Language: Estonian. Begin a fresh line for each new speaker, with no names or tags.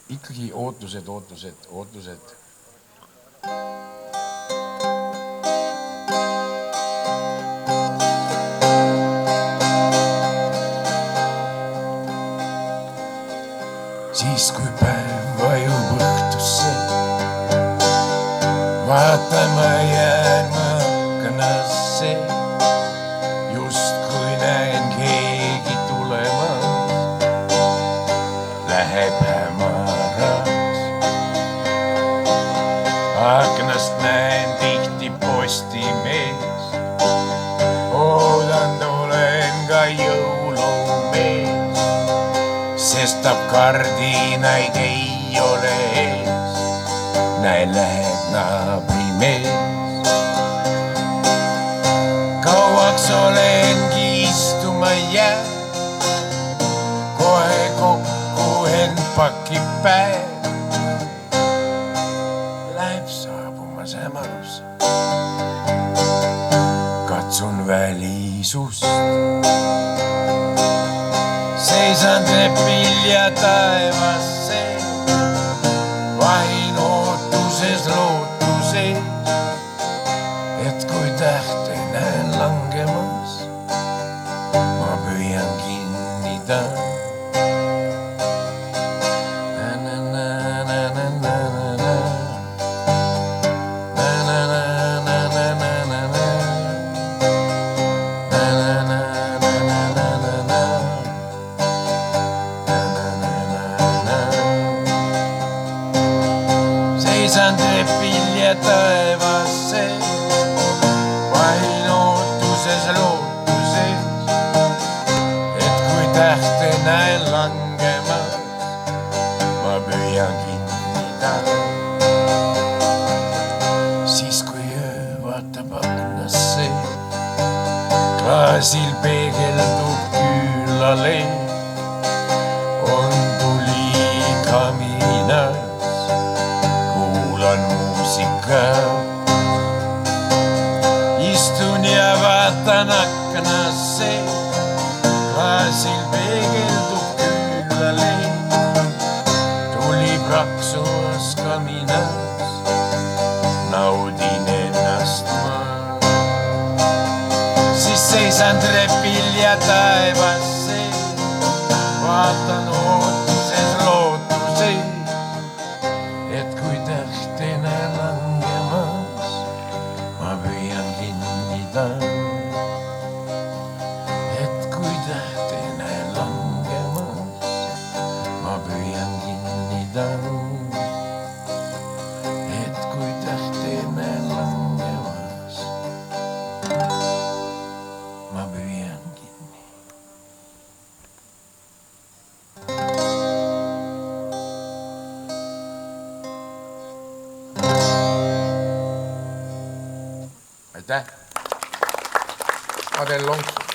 ikkagi ootused. Siis kui päev vajub õhtusse, vaatama jään ma aknasse, justkui näen keegi tulemas, läheb hämaraks. Aknast näen tihti postimees, oodanud olen ka jõulumees, sestap kardinaid ei ole ees, näen läheb naabrimees. Kauaks olengi istuma jäänud, kohe kokku end pakib päev, läheb saabumas hämarus, katsun välisust. Seisan trepil ja taevasse, vahin ootuses lootuses, et kui tähte näen langemas, ma püüan kinnida. Seisan trepil ja taevasse, vahin ootuses lootuses, et kui tähte näen langemas, ma püüan kinnida. Siis kui öö vaatab aknasse, klaasil peegeldub küülaleed, on tuli kaminas, kuulan muusika. Istun ja vaatan aknasse, klaasil peegeldub küülaleed, tuli praksumas kaminas, naudin ennast ma. Siis seisan trepil ja taevasse, vaatan ootuses lootuses, et kui tähte näen langemas, ma püüan kinnida. Et kui tähte näen langemas, ma püüan kinnida. Et kui tähte näen langemas, ma püüan kinni. Aitäh! Ma teen lonksu.